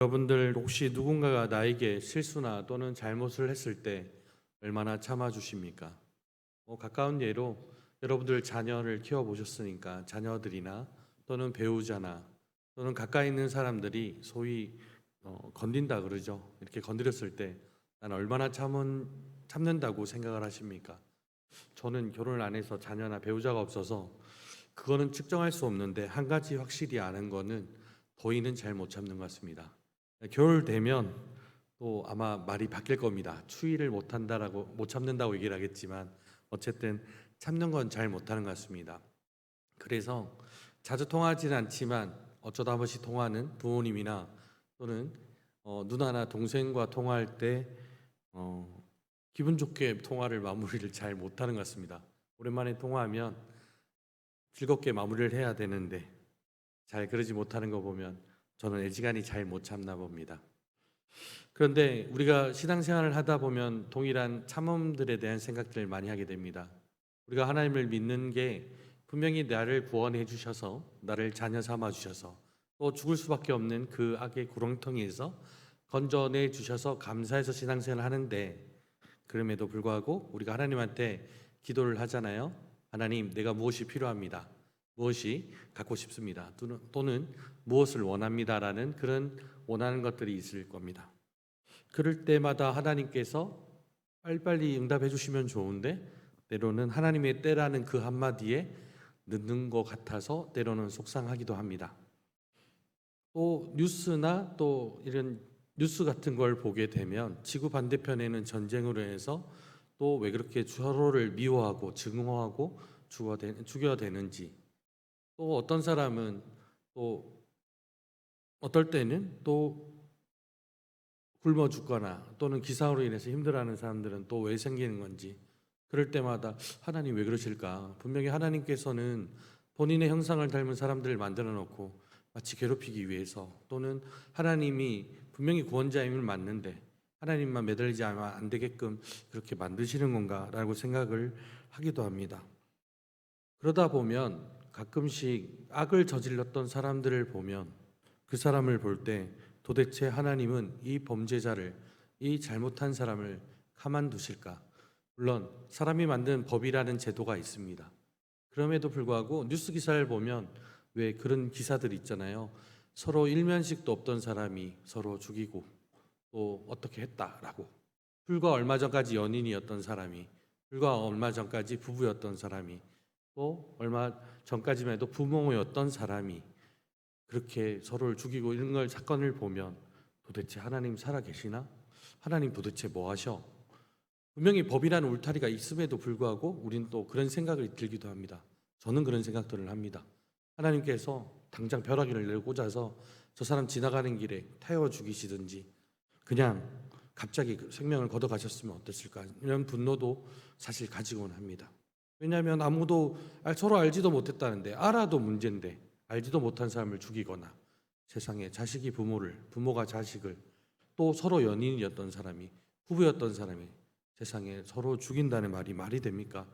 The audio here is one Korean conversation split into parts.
여러분들 혹시 누군가가 나에게 실수나 또는 잘못을 했을 때 얼마나 참아주십니까? 가까운 예로 여러분들 자녀를 키워보셨으니까 자녀들이나 또는 배우자나 또는 가까이 있는 사람들이 소위 건든다 그러죠. 이렇게 건드렸을 때 난 얼마나 참는다고 생각을 하십니까? 저는 결혼을 안 해서 자녀나 배우자가 없어서 그거는 측정할 수 없는데 한 가지 확실히 아는 거는 더위는 잘 못 참는 것 같습니다. 겨울 되면 또 아마 말이 바뀔 겁니다. 추위를 못 참는다고 얘기를 하겠지만 어쨌든 참는 건 잘 못하는 것 같습니다. 그래서 자주 통하지는 않지만 어쩌다 한 번씩 통하는 부모님이나 또는 누나나 동생과 통화할 때 기분 좋게 통화를 마무리를 잘 못하는 것 같습니다. 오랜만에 통화하면 즐겁게 마무리를 해야 되는데 잘 그러지 못하는 거 보면 저는 애지간히 잘 못 참나 봅니다. 그런데 우리가 신앙생활을 하다 보면 동일한 참음들에 대한 생각들을 많이 하게 됩니다. 우리가 하나님을 믿는 게 분명히 나를 구원해 주셔서 나를 자녀 삼아 주셔서 또 죽을 수밖에 없는 그 악의 구렁텅이에서 건져내 주셔서 감사해서 신앙생활을 하는데, 그럼에도 불구하고 우리가 하나님한테 기도를 하잖아요. 하나님, 내가 무엇이 필요합니다. 무엇이 갖고 싶습니다. 또는 무엇을 원합니다라는 그런 원하는 것들이 있을 겁니다. 그럴 때마다 하나님께서 빨리빨리 응답해 주시면 좋은데 때로는 하나님의 때라는 그 한마디에 늦는 것 같아서 때로는 속상하기도 합니다. 또 뉴스나 또 이런 뉴스 같은 걸 보게 되면 지구 반대편에는 전쟁으로 해서 또 왜 그렇게 서로를 미워하고 증오하고 죽여야 되는지, 또 어떤 사람은 또 어떨 때는 또 굶어 죽거나 또는 기상으로 인해서 힘들어하는 사람들은 또 왜 생기는 건지, 그럴 때마다 하나님 왜 그러실까? 분명히 하나님께서는 본인의 형상을 닮은 사람들을 만들어 놓고 마치 괴롭히기 위해서, 또는 하나님이 분명히 구원자임을 맞는데 하나님만 매달리지 않으면 안 되게끔 그렇게 만드시는 건가라고 생각을 하기도 합니다. 그러다 보면 가끔씩 악을 저질렀던 사람들을 보면 그 사람을 볼 때 도대체 하나님은 이 범죄자를, 이 잘못한 사람을 가만두실까? 물론 사람이 만든 법이라는 제도가 있습니다. 그럼에도 불구하고 뉴스 기사를 보면 왜 그런 기사들 있잖아요. 서로 일면식도 없던 사람이 서로 죽이고 또 어떻게 했다라고. 불과 얼마 전까지 연인이었던 사람이, 불과 얼마 전까지 부부였던 사람이, 또 얼마 전까지만 해도 부모였던 사람이 그렇게 서로를 죽이고 이런 걸 사건을 보면 도대체 하나님 살아 계시나? 하나님 도대체 뭐 하셔? 분명히 법이라는 울타리가 있음에도 불구하고 우린 또 그런 생각이 들기도 합니다. 저는 그런 생각들을 합니다. 하나님께서 당장 벼락이를 내려 꽂아서 저 사람 지나가는 길에 태워 죽이시든지 그냥 갑자기 생명을 걷어가셨으면 어땠을까, 이런 분노도 사실 가지고는 합니다. 왜냐하면 아무도 서로 알지도 못했다는데, 알아도 문제인데 알지도 못한 사람을 죽이거나, 세상에 자식이 부모를, 부모가 자식을, 또 서로 연인이었던 사람이, 부부였던 사람이 세상에 서로 죽인다는 말이 됩니까?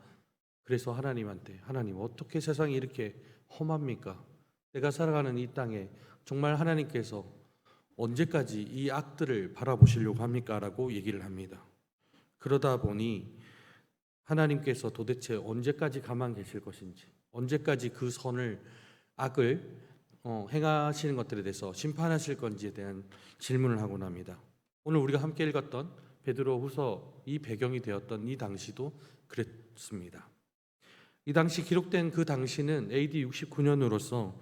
그래서 하나님한테, 하나님 어떻게 세상이 이렇게 험합니까? 내가 살아가는 이 땅에 정말 하나님께서 언제까지 이 악들을 바라보시려고 합니까? 라고 얘기를 합니다. 그러다 보니 하나님께서 도대체 언제까지 가만 계실 것인지, 언제까지 그 악을 행하시는 것들에 대해서 심판하실 건지에 대한 질문을 하곤 합니다. 오늘 우리가 함께 읽었던 베드로후서 이 배경이 되었던 이 당시도 그랬습니다. 이 당시 기록된 그 당시는 AD 69년으로서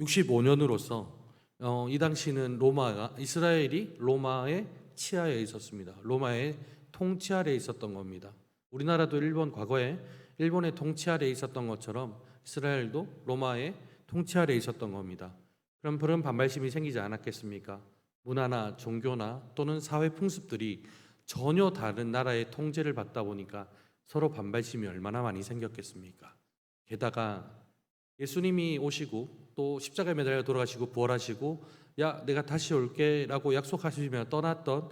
65년으로서 이 당시는 이스라엘이 로마의 치하에 있었습니다. 로마의 통치 아래에 있었던 겁니다. 우리나라도 과거에 일본의 통치 아래에 있었던 것처럼 이스라엘도 로마의 통치 아래에 있었던 겁니다. 그럼 그런 반발심이 생기지 않았겠습니까? 문화나 종교나 또는 사회 풍습들이 전혀 다른 나라의 통제를 받다 보니까 서로 반발심이 얼마나 많이 생겼겠습니까? 게다가 예수님이 오시고 또 십자가에 매달려 돌아가시고 부활하시고 야 내가 다시 올게 라고 약속하시며 떠났던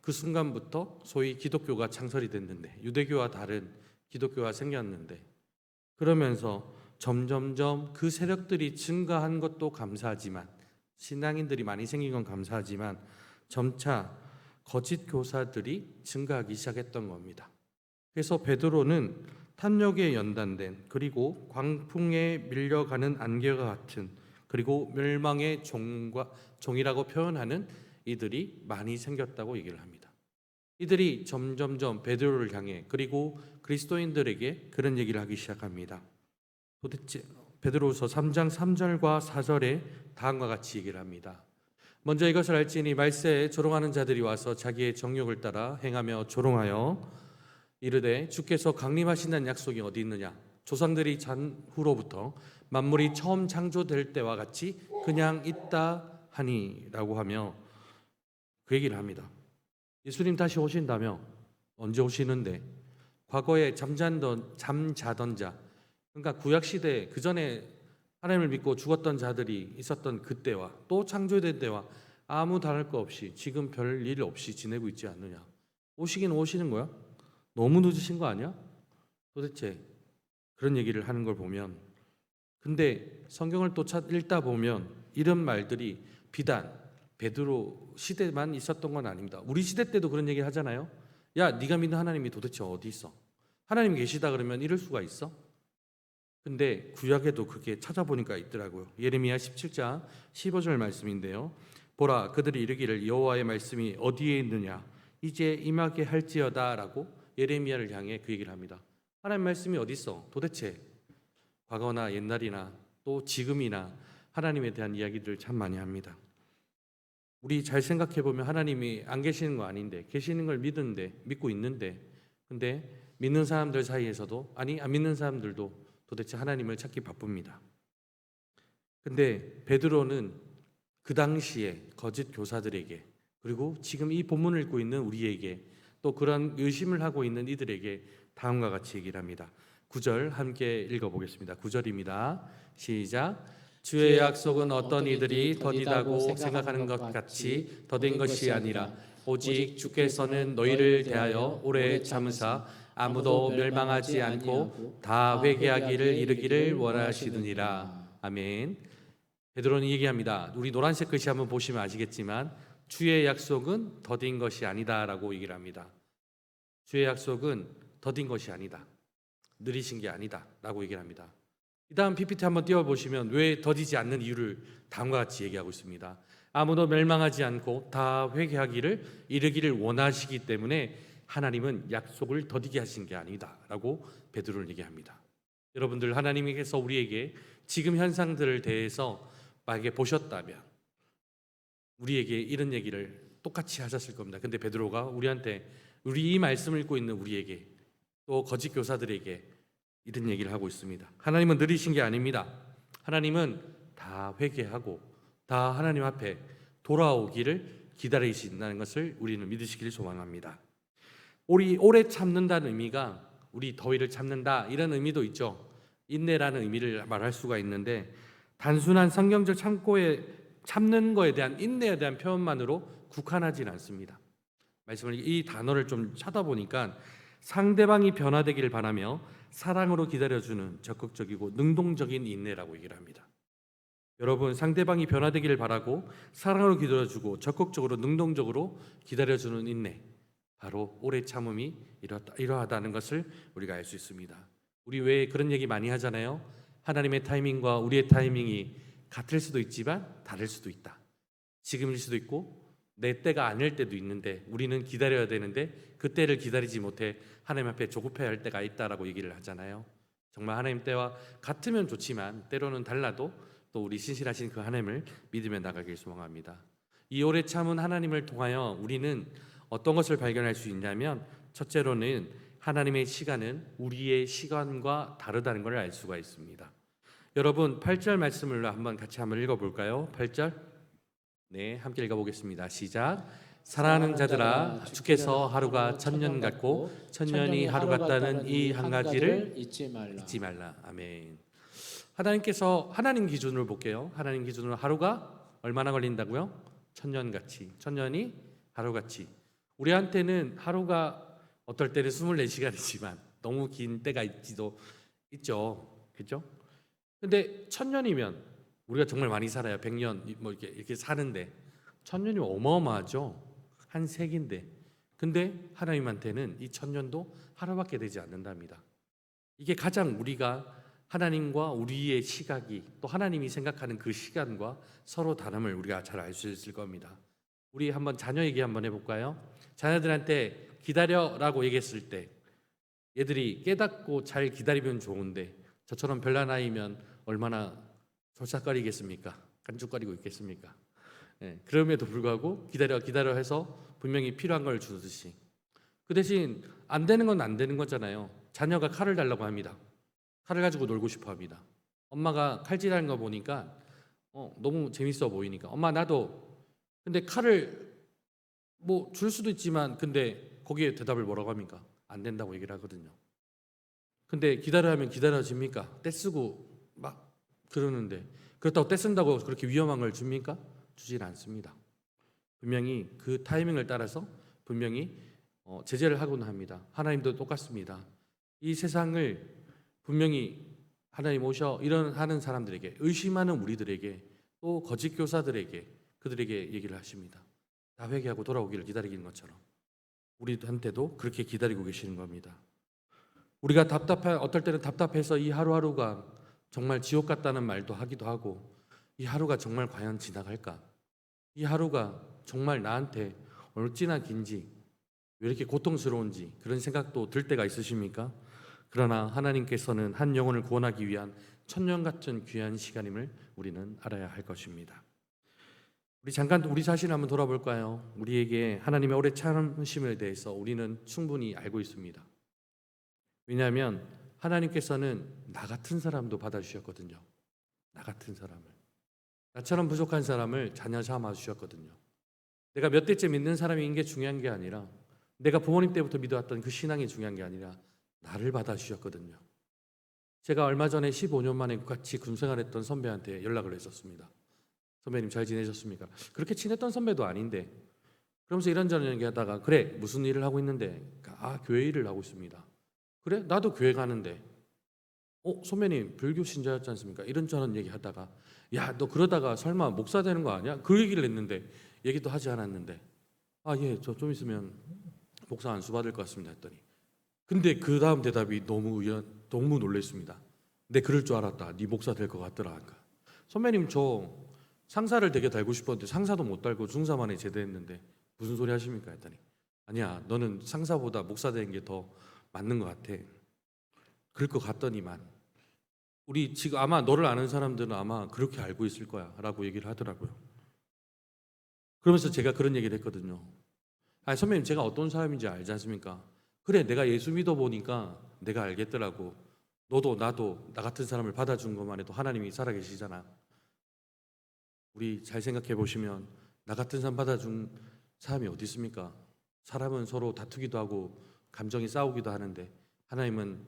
그 순간부터 소위 기독교가 창설이 됐는데, 유대교와 다른 기독교가 생겼는데, 그러면서 점점점 그 세력들이 증가한 것도 감사하지만 신앙인들이 많이 생긴 건 감사하지만 점차 거짓 교사들이 증가하기 시작했던 겁니다. 그래서 베드로는 탐욕에 연단된, 그리고 광풍에 밀려가는 안개와 같은, 그리고 멸망의 종이라고 표현하는 이들이 많이 생겼다고 얘기를 합니다. 이들이 점점점 베드로를 향해, 그리고 그리스도인들에게 그런 얘기를 하기 시작합니다. 도대체 베드로후서 3장 3절과 4절에 다음과 같이 얘기를 합니다. 먼저 이것을 알지니 말세에 조롱하는 자들이 와서 자기의 정욕을 따라 행하며 조롱하여 이르되 주께서 강림하신다는 약속이 어디 있느냐? 조상들이 전후로부터 만물이 처음 창조될 때와 같이 그냥 있다 하니라고 하며 그 얘기를 합니다. 예수님 다시 오신다며? 언제 오시는데? 과거에 잠자던 자, 그러니까 구약시대 그 전에 하나님을 믿고 죽었던 자들이 있었던 그때와 또 창조된 때와 아무 다를 거 없이 지금 별 일 없이 지내고 있지 않느냐? 오시긴 오시는 거야? 너무 늦으신 거 아니야? 도대체 그런 얘기를 하는 걸 보면, 근데 성경을 또 읽다 보면 이런 말들이 비단 베드로 시대만 있었던 건 아닙니다. 우리 시대 때도 그런 얘기 하잖아요. 야, 네가 믿는 하나님이 도대체 어디 있어? 하나님 계시다 그러면 이럴 수가 있어? 근데 구약에도 그렇게 찾아보니까 있더라고요. 예레미야 17장 15절 말씀인데요. 보라, 그들이 이르기를 여호와의 말씀이 어디에 있느냐? 이제 임하게 할지어다 라고 예레미야를 향해 그 얘기를 합니다. 하나님 말씀이 어디 있어? 도대체 과거나 옛날이나 또 지금이나 하나님에 대한 이야기들을 참 많이 합니다. 우리 잘 생각해 보면 하나님이 안 계시는 거 아닌데, 계시는 걸 믿고 있는데, 근데 믿는 사람들 사이에서도, 아니 안 믿는 사람들도 도대체 하나님을 찾기 바쁩니다. 근데 베드로는 그 당시에 거짓 교사들에게, 그리고 지금 이 본문을 읽고 있는 우리에게, 또 그런 의심을 하고 있는 이들에게 다음과 같이 얘기를 합니다. 9절 함께 읽어보겠습니다. 9절입니다. 시작. 주의 약속은 어떤 이들이 더디다고 생각하는 것 같이 더딘 것이 아니라 오직 주께서는 너희를 대하여 오래 참으사 아무도 멸망하지 않고 다 회개하기를 이르기를 원하시느니라. 아멘. 베드로는 얘기합니다. 우리 노란색 글씨 한번 보시면 아시겠지만 주의 약속은 더딘 것이 아니다라고 얘기를 합니다. 주의 약속은 더딘 것이 아니다, 느리신 게 아니다라고 얘기를 합니다. 이 다음 PPT 한번 띄워보시면 왜 더디지 않는 이유를 다음과 같이 얘기하고 있습니다. 아무도 멸망하지 않고 다 회개하기를 이르기를 원하시기 때문에 하나님은 약속을 더디게 하신 게 아니다라고 베드로는 얘기합니다. 여러분들, 하나님께서 우리에게 지금 현상들을 대해서 만약에 보셨다면 우리에게 이런 얘기를 똑같이 하셨을 겁니다. 근데 베드로가 우리한테, 우리 이 말씀을 읽고 있는 우리에게, 또 거짓 교사들에게 이런 얘기를 하고 있습니다. 하나님은 느리신 게 아닙니다. 하나님은 다 회개하고 다 하나님 앞에 돌아오기를 기다리신다는 것을 우리는 믿으시기를 소망합니다. 우리 오래 참는다는 의미가 우리 더위를 참는다 이런 의미도 있죠. 인내라는 의미를 말할 수가 있는데, 단순한 성경적 참는 거에 대한 인내에 대한 표현만으로 국한하지는 않습니다. 말씀을 이 단어를 좀 찾아보니까 상대방이 변화되기를 바라며 사랑으로 기다려주는 적극적이고 능동적인 인내라고 얘기를 합니다. 여러분, 상대방이 변화되기를 바라고 사랑으로 기다려주고 적극적으로 능동적으로 기다려주는 인내, 바로 오래 참음이 이러하다는 것을 우리가 알 수 있습니다. 우리 왜 그런 얘기 많이 하잖아요. 하나님의 타이밍과 우리의 타이밍이 같을 수도 있지만 다를 수도 있다. 지금일 수도 있고 내 때가 아닐 때도 있는데 우리는 기다려야 되는데 그 때를 기다리지 못해 하나님 앞에 조급해야 할 때가 있다라고 얘기를 하잖아요. 정말 하나님 때와 같으면 좋지만 때로는 달라도 또 우리 신실하신 그 하나님을 믿으며 나가길 소망합니다. 이 오래 참은 하나님을 통하여 우리는 어떤 것을 발견할 수 있냐면, 첫째로는 하나님의 시간은 우리의 시간과 다르다는 걸 알 수가 있습니다. 여러분, 8절 말씀을 한번 같이 읽어볼까요? 8절 네, 함께 읽어보겠습니다. 시작. 사랑하는 자들아, 주께서 하루가 천년 같고 천년이 하루 같다는 이 한 가지를 잊지 말라. 아멘. 하나님께서, 하나님 기준으로 볼게요. 하나님 기준으로 하루가 얼마나 걸린다고요? 천년같이. 천년이 하루같이. 우리한테는 하루가 어떨 때는 24시간이지만 너무 긴 때가 있죠. 그렇죠? 근데 천년이면 우리가 정말 많이 살아요. 100년 뭐 이렇게 사는데 1000년이 어마어마하죠. 한 세기인데. 근데 하나님한테는 이 1000년도 하루밖에 되지 않는답니다. 이게 가장 우리가 하나님과 우리의 시각이 또 하나님이 생각하는 그 시간과 서로 다름을 우리가 잘 알 수 있을 겁니다. 우리 한번 자녀 얘기 한번 해볼까요? 자녀들한테 기다려라고 얘기했을 때 얘들이 깨닫고 잘 기다리면 좋은데 저처럼 별난 아이면 얼마나 졸싹거리겠습니까? 깐죽거리고 있겠습니까? 그럼에도 불구하고 기다려 해서 분명히 필요한 걸 주듯이 그 대신 안 되는 건 안 되는 거잖아요. 자녀가 칼을 달라고 합니다. 칼을 가지고 놀고 싶어 합니다. 엄마가 칼질하는 거 보니까 너무 재밌어 보이니까 엄마 나도. 근데 칼을 뭐 줄 수도 있지만 근데 거기에 대답을 뭐라고 합니까? 안 된다고 얘기를 하거든요. 근데 기다려 하면 기다려집니까? 떼쓰고 막 그러는데 그렇다고 떼쓴다고 그렇게 위험한 걸 줍니까? 주진 않습니다. 분명히 그 타이밍을 따라서 분명히 제재를 하곤 합니다. 하나님도 똑같습니다. 이 세상을 분명히 하나님 오셔 이런 하는 사람들에게 의심하는 우리들에게 또 거짓 교사들에게 그들에게 얘기를 하십니다. 다 회개하고 돌아오기를 기다리는 것처럼 우리한테도 그렇게 기다리고 계시는 겁니다. 우리가 어떨 때는 답답해서 이 하루하루가 정말 지옥 같다는 말도 하기도 하고 이 하루가 정말 과연 지나갈까? 이 하루가 정말 나한테 어찌나 긴지 왜 이렇게 고통스러운지 그런 생각도 들 때가 있으십니까? 그러나 하나님께서는 한 영혼을 구원하기 위한 천년 같은 귀한 시간임을 우리는 알아야 할 것입니다. 우리 잠깐 우리 자신을 한번 돌아볼까요? 우리에게 하나님의 오래 참으심에 대해서 우리는 충분히 알고 있습니다. 왜냐하면 하나님께서는 나 같은 사람도 받아주셨거든요. 나 같은 사람을. 나처럼 부족한 사람을 자녀 삼아 주셨거든요. 내가 몇 대째 믿는 사람인 게 중요한 게 아니라 내가 부모님 때부터 믿어왔던 그 신앙이 중요한 게 아니라 나를 받아주셨거든요. 제가 얼마 전에 15년 만에 같이 군생활했던 선배한테 연락을 했었습니다. 선배님 잘 지내셨습니까? 그렇게 친했던 선배도 아닌데 그러면서 이런저런 얘기하다가 그래 무슨 일을 하고 있는데 교회 일을 하고 있습니다. 그래 나도 교회 가는데 선배님 불교 신자였지 않습니까? 이런저런 얘기하다가 야 너 그러다가 설마 목사 되는 거 아니야? 그 얘기를 했는데 얘기도 하지 않았는데 예 저 좀 있으면 목사 안수 받을 것 같습니다 했더니 근데 그 다음 대답이 너무 놀랬습니다. 내 그럴 줄 알았다. 네 목사 될 것 같더라. 그러니까. 선배님 저 상사를 되게 달고 싶었는데 상사도 못 달고 중사만에 제대했는데 무슨 소리 하십니까? 했더니 아니야 너는 상사보다 목사 되는 게 더 맞는 것 같아. 그럴 것 같더니만 우리 지금 아마 너를 아는 사람들은 아마 그렇게 알고 있을 거야 라고 얘기를 하더라고요. 그러면서 제가 그런 얘기를 했거든요. 선배님 제가 어떤 사람인지 알지 않습니까? 그래 내가 예수 믿어보니까 내가 알겠더라고. 너도 나도 나 같은 사람을 받아준 것만 해도 하나님이 살아계시잖아. 우리 잘 생각해 보시면 나 같은 사람 받아준 사람이 어디 있습니까? 사람은 서로 다투기도 하고 감정이 싸우기도 하는데 하나님은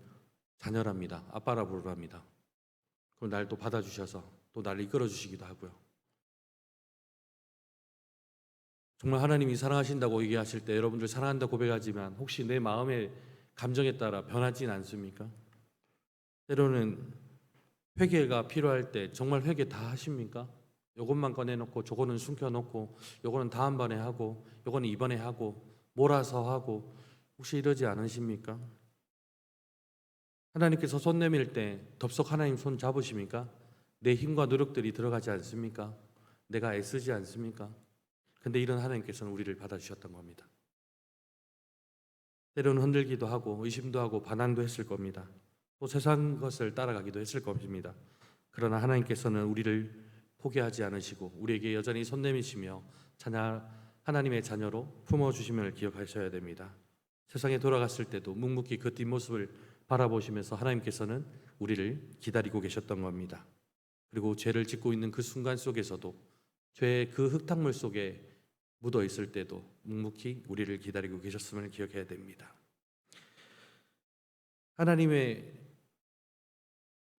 자녀랍니다. 아빠라 부르랍니다. 그럼 날 또 받아주셔서 또 나를 이끌어 주시기도 하고요. 정말 하나님이 사랑하신다고 얘기하실 때 여러분들 사랑한다 고백하지만 혹시 내 마음의 감정에 따라 변하진 않습니까? 때로는 회개가 필요할 때 정말 회개 다 하십니까? 요것만 꺼내놓고 저거는 숨겨놓고 요거는 다음번에 하고 요거는 이번에 하고 몰아서 하고 혹시 이러지 않으십니까? 하나님께서 손 내밀 때 덥석 하나님 손 잡으십니까? 내 힘과 노력들이 들어가지 않습니까? 내가 애쓰지 않습니까? 근데 이런 하나님께서는 우리를 받아주셨던 겁니다. 때로는 흔들기도 하고 의심도 하고 반항도 했을 겁니다. 또 세상 것을 따라가기도 했을 겁니다. 그러나 하나님께서는 우리를 포기하지 않으시고 우리에게 여전히 손 내미시며 하나님의 자녀로 품어주심을 기억하셔야 됩니다. 세상에 돌아갔을 때도 묵묵히 그 뒷모습을 바라보시면서 하나님께서는 우리를 기다리고 계셨던 겁니다. 그리고 죄를 짓고 있는 그 순간 속에서도 죄의 그 흙탕물 속에 묻어 있을 때도 묵묵히 우리를 기다리고 계셨음을 기억해야 됩니다. 하나님의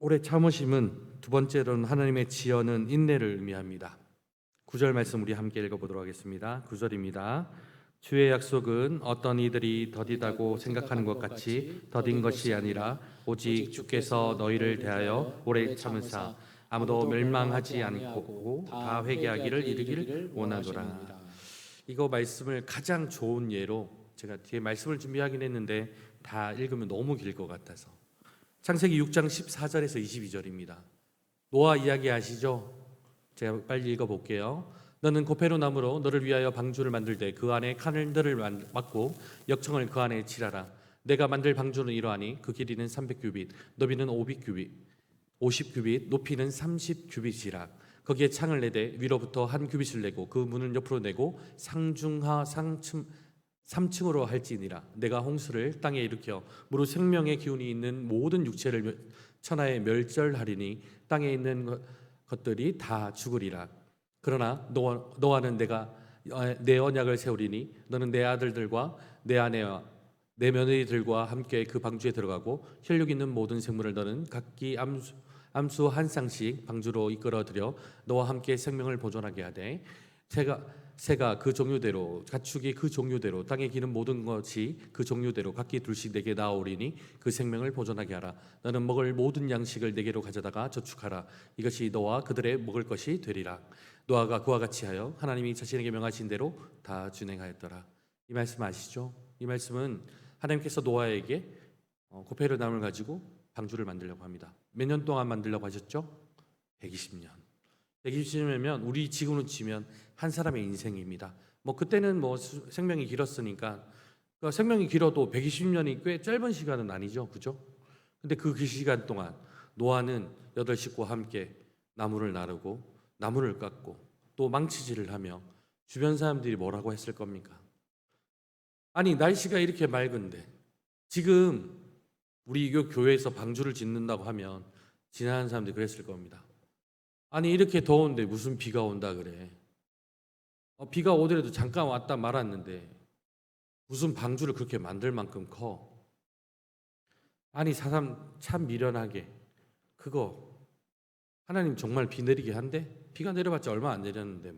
오래 참으심은 두 번째로는 하나님의 지연은 인내를 의미합니다. 9절 말씀 우리 함께 읽어보도록 하겠습니다. 9절입니다. 주의 약속은 어떤 이들이 더디다고 생각하는 것 같이 더딘 것이 아니라 오직 주께서 너희를 대하여 오래 참으사 아무도 멸망하지 않고 다 회개하기를 이르기를 원하노라. 이거 말씀을 가장 좋은 예로 제가 뒤에 말씀을 준비하긴 했는데 다 읽으면 너무 길 것 같아서 창세기 6장 14절에서 22절입니다. 노아 이야기 아시죠? 제가 빨리 읽어볼게요. 너는 고페로 나무로 너를 위하여 방주를 만들되 그 안에 카늘들을 막고 역청을 그 안에 칠하라. 내가 만들 방주는 이러하니 그 길이는 300규빗, 너비는 50규빗, 높이는 30규빗이라. 거기에 창을 내되 위로부터 한 규빗을 내고 그 문을 옆으로 내고 상중하 3층으로 할지니라. 내가 홍수를 땅에 일으켜 무릇 생명의 기운이 있는 모든 육체를 천하에 멸절하리니 땅에 있는 것들이 다 죽으리라. 그러나 노아는 내가 내 언약을 세우리니 너는 내 아들들과 내 아내와 내 며느리들과 함께 그 방주에 들어가고 혈육 있는 모든 생물을 너는 각기 암수 한 쌍씩 방주로 이끌어들여 너와 함께 생명을 보존하게 하되 새가 그 종류대로 가축이 그 종류대로 땅에 기는 모든 것이 그 종류대로 각기 둘씩 내게 나아오리니 그 생명을 보존하게 하라. 너는 먹을 모든 양식을 내게로 가져다가 저축하라. 이것이 너와 그들의 먹을 것이 되리라. 노아가 그와 같이 하여 하나님이 자신에게 명하신 대로 다 준행하였더라. 이 말씀 아시죠? 이 말씀은 하나님께서 노아에게 고페르 나무를 가지고 방주를 만들려고 합니다. 몇 년 동안 만들려고 하셨죠? 120년. 120년이면 우리 지금으로 치면 한 사람의 인생입니다. 그때는 생명이 길었으니까 생명이 길어도 120년이 꽤 짧은 시간은 아니죠, 그죠? 근데 그 시간 동안 노아는 8식구와 함께 나무를 나르고 나무를 깎고 또 망치질을 하며 주변 사람들이 뭐라고 했을 겁니까? 아니 날씨가 이렇게 맑은데 지금 우리 이 교회에서 방주를 짓는다고 하면 지나가는 사람들이 그랬을 겁니다. 아니 이렇게 더운데 무슨 비가 온다 그래. 비가 오더라도 잠깐 왔다 말았는데 무슨 방주를 그렇게 만들 만큼 커. 아니 사람 참 미련하게 그거 하나님 정말 비 내리게 한대? 비가 내려봤자 얼마 안 내렸는데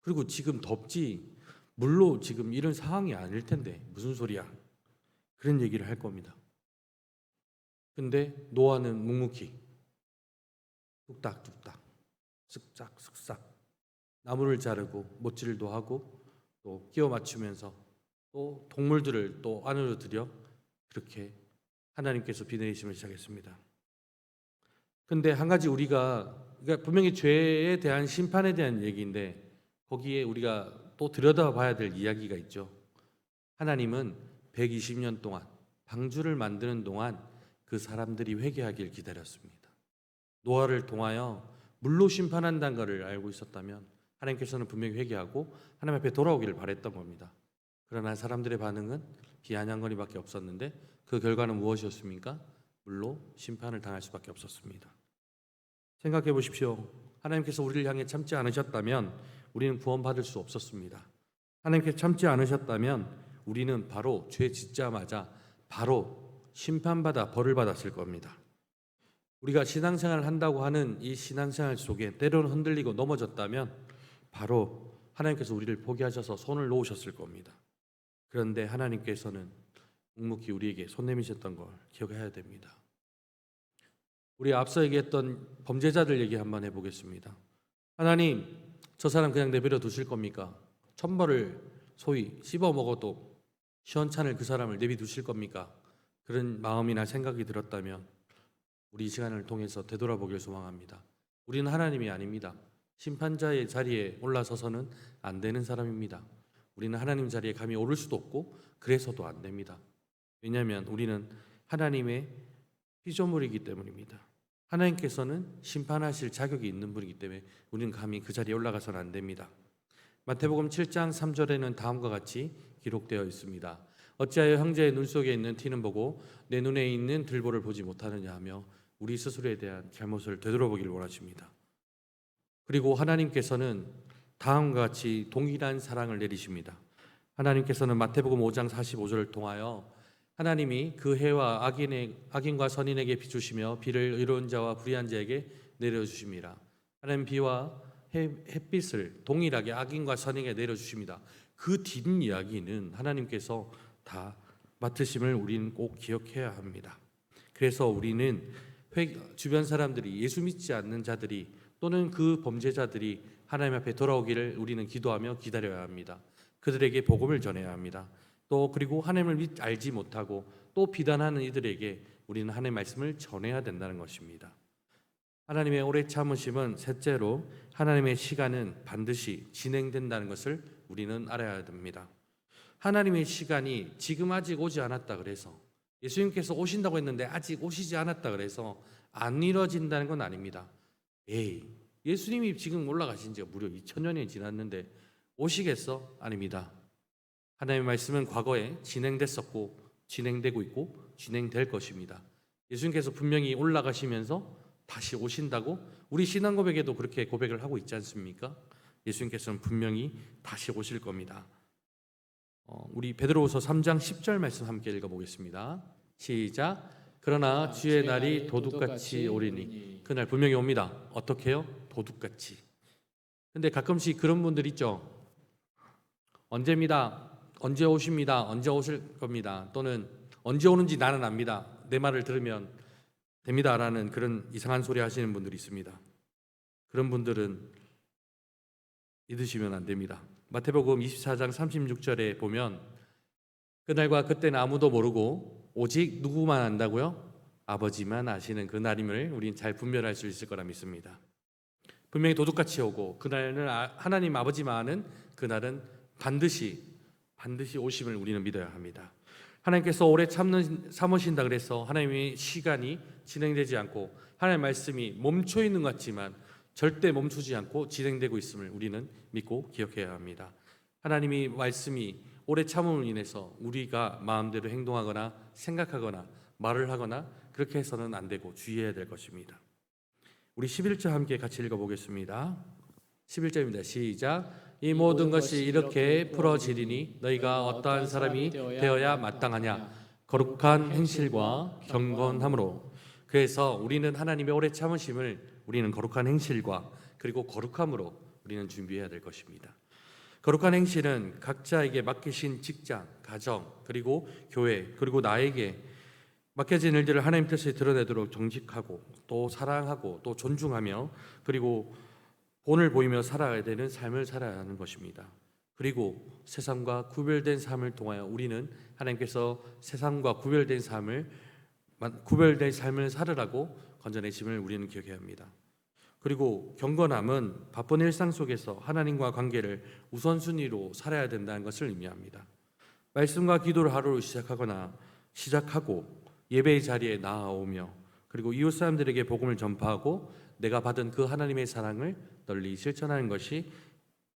그리고 지금 덥지 물로 지금 이런 상황이 아닐 텐데 무슨 소리야. 그런 얘기를 할 겁니다. 근데 노아는 묵묵히 뚝딱뚝딱 쓱싹쓱싹 나무를 자르고 못질도 하고 또 끼워 맞추면서 또 동물들을 또 안으로 들여 그렇게 하나님께서 비 내리심을 시작했습니다. 근데 한 가지 그러니까 분명히 죄에 대한 심판에 대한 얘기인데 거기에 우리가 또 들여다봐야 될 이야기가 있죠. 하나님은 120년 동안 방주를 만드는 동안 그 사람들이 회개하길 기다렸습니다. 노아를 통하여 물로 심판한다는 것을 알고 있었다면 하나님께서는 분명히 회개하고 하나님 앞에 돌아오기를 바랬던 겁니다. 그러나 사람들의 반응은 비아냥거리밖에 없었는데 그 결과는 무엇이었습니까? 물로 심판을 당할 수밖에 없었습니다. 생각해 보십시오. 하나님께서 우리를 향해 참지 않으셨다면 우리는 구원받을 수 없었습니다. 하나님께서 참지 않으셨다면 우리는 바로 죄 짓자마자 바로 심판받아 벌을 받았을 겁니다. 우리가 신앙생활을 한다고 하는 이 신앙생활 속에 때로는 흔들리고 넘어졌다면 바로 하나님께서 우리를 포기하셔서 손을 놓으셨을 겁니다. 그런데 하나님께서는 묵묵히 우리에게 손 내미셨던 걸 기억해야 됩니다. 우리 앞서 얘기했던 범죄자들 얘기 한번 해보겠습니다. 하나님, 저 사람 그냥 내버려 두실 겁니까? 천벌을 소위 씹어 먹어도 시원찮을 그 사람을 내비 두실 겁니까? 그런 마음이나 생각이 들었다면 우리 이 시간을 통해서 되돌아보길 소망합니다. 우리는 하나님이 아닙니다. 심판자의 자리에 올라서서는 안 되는 사람입니다. 우리는 하나님 자리에 감히 오를 수도 없고 그래서도 안 됩니다. 왜냐하면 우리는 하나님의 피조물이기 때문입니다. 하나님께서는 심판하실 자격이 있는 분이기 때문에 우리는 감히 그 자리에 올라가서는 안 됩니다. 마태복음 7장 3절에는 다음과 같이 기록되어 있습니다. 어찌하여 형제의 눈 속에 있는 티는 보고 내 눈에 있는 들보를 보지 못하느냐 하며 우리 스스로에 대한 잘못을 되돌아보기를 원하십니다. 그리고 하나님께서는 다음과 같이 동일한 사랑을 내리십니다. 하나님께서는 마태복음 5장 45절을 통하여 하나님이 그 해와 악인과 선인에게 비추시며 비를 의로운 자와 불의한 자에게 내려주십니다. 하나님 비와 햇빛을 동일하게 악인과 선인에게 내려주십니다. 그 뒷이야기는 하나님께서 다 맡으심을 우리는 꼭 기억해야 합니다. 그래서 우리는 주변 사람들이, 예수 믿지 않는 자들이 또는 그 범죄자들이 하나님 앞에 돌아오기를 우리는 기도하며 기다려야 합니다. 그들에게 복음을 전해야 합니다. 또 그리고 하나님을 알지 못하고 또 비난하는 이들에게 우리는 하나님의 말씀을 전해야 된다는 것입니다. 하나님의 오래 참으심은 셋째로 하나님의 시간은 반드시 진행된다는 것을 우리는 알아야 됩니다. 하나님의 시간이 지금 아직 오지 않았다 그래서, 예수님께서 오신다고 했는데 아직 오시지 않았다 그래서 안 이루어진다는 건 아닙니다. 예수님이 지금 올라가신 지가 무려 2000년이 지났는데 오시겠어? 아닙니다. 하나님의 말씀은 과거에 진행됐었고 진행되고 있고 진행될 것입니다. 예수님께서 분명히 올라가시면서 다시 오신다고 우리 신앙 고백에도 그렇게 고백을 하고 있지 않습니까? 예수님께서는 분명히 다시 오실 겁니다. 우리 베드로후서 3장 10절 말씀 함께 읽어보겠습니다. 시작. 그러나 주의 날이 도둑같이 오리니 그날 분명히 옵니다. 어떻게 해요? 도둑같이. 근데 가끔씩 그런 분들 있죠. 언제입니다. 언제 오십니다. 언제 오실 겁니다. 또는 언제 오는지 나는 압니다. 내 말을 들으면 됩니다. 라는 그런 이상한 소리 하시는 분들이 있습니다. 그런 분들은 믿으시면 안 됩니다. 마태복음 24장 36절에 보면 그날과 그때는 아무도 모르고 오직 누구만 안다고요? 아버지만 아시는 그 날임을 우리는 잘 분별할 수 있을 거라 믿습니다. 분명히 도둑같이 오고 그날은 하나님 아버지만 아는 그날은 반드시 오심을 우리는 믿어야 합니다. 하나님께서 오래 참으신다 그래서 하나님의 시간이 진행되지 않고 하나님의 말씀이 멈춰 있는 것 같지만 절대 멈추지 않고 진행되고 있음을 우리는 믿고 기억해야 합니다. 하나님의 말씀이 오래 참음으로 인해서 우리가 마음대로 행동하거나 생각하거나 말을 하거나 그렇게 해서는 안 되고 주의해야 될 것입니다. 우리 11절 함께 같이 읽어보겠습니다. 11절입니다. 시작. 이 모든 것이 이렇게 풀어지리니 너희가 어떠한 사람이 되어야 마땅하냐? 거룩한 행실과 경건함으로. 그래서 우리는 하나님의 오래 참으심을 우리는 거룩한 행실과 그리고 거룩함으로 우리는 준비해야 될 것입니다. 거룩한 행실은 각자에게 맡기신 직장, 가정, 그리고 교회, 그리고 나에게 맡겨진 일들을 하나님 뜻에 드러내도록 정직하고 또 사랑하고 또 존중하며 그리고 본을 보이며 살아야 되는 삶을 살아야 하는 것입니다. 그리고 세상과 구별된 삶을 통하여 우리는 하나님께서 세상과 구별된 삶을 살으라고 건져내심을 우리는 기억해야 합니다. 그리고 경건함은 바쁜 일상 속에서 하나님과 관계를 우선순위로 살아야 된다는 것을 의미합니다. 말씀과 기도를 하루를 시작하고 예배의 자리에 나아오며 그리고 이웃 사람들에게 복음을 전파하고 내가 받은 그 하나님의 사랑을 널리 실천하는 것이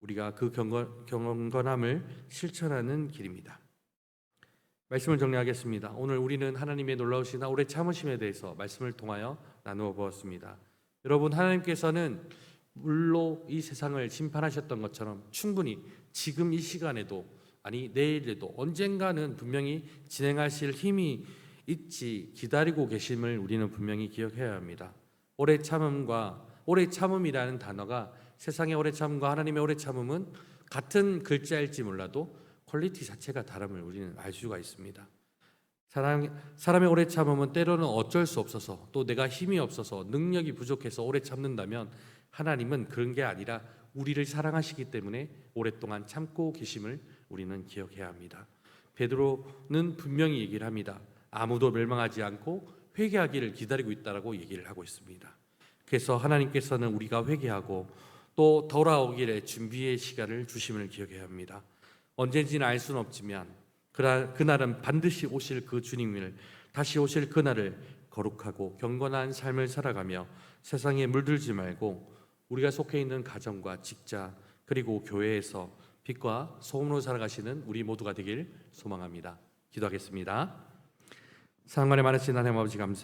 우리가 그 경건함을 실천하는 길입니다. 말씀을 정리하겠습니다. 오늘 우리는 하나님의 놀라우시나 오래 참으심에 대해서 말씀을 통하여 나누어 보았습니다. 여러분, 하나님께서는 물로 이 세상을 심판하셨던 것처럼 충분히 지금 이 시간에도 아니 내일에도 언젠가는 분명히 진행하실 힘이 있지 기다리고 계심을 우리는 분명히 기억해야 합니다. 오래 참음이라는 단어가 세상의 오래 참음과 하나님의 오래 참음은 같은 글자일지 몰라도 퀄리티 자체가 다름을 우리는 알 수가 있습니다. 사람의 오래 참음은 때로는 어쩔 수 없어서 또 내가 힘이 없어서 능력이 부족해서 오래 참는다면 하나님은 그런 게 아니라 우리를 사랑하시기 때문에 오랫동안 참고 계심을 우리는 기억해야 합니다. 베드로는 분명히 얘기를 합니다. 아무도 멸망하지 않고 회개하기를 기다리고 있다라고 얘기를 하고 있습니다. 그래서 하나님께서는 우리가 회개하고 또 돌아오기를 준비의 시간을 주심을 기억해야 합니다. 언제인지는 알 수는 없지만 그날은 반드시 오실 그 주님을 다시 오실 그날을 거룩하고 경건한 삶을 살아가며 세상에 물들지 말고 우리가 속해 있는 가정과 직장 그리고 교회에서 빛과 소금으로 살아가시는 우리 모두가 되길 소망합니다. 기도하겠습니다. 사랑만에 많으신 하나님 아버지 감사합니다.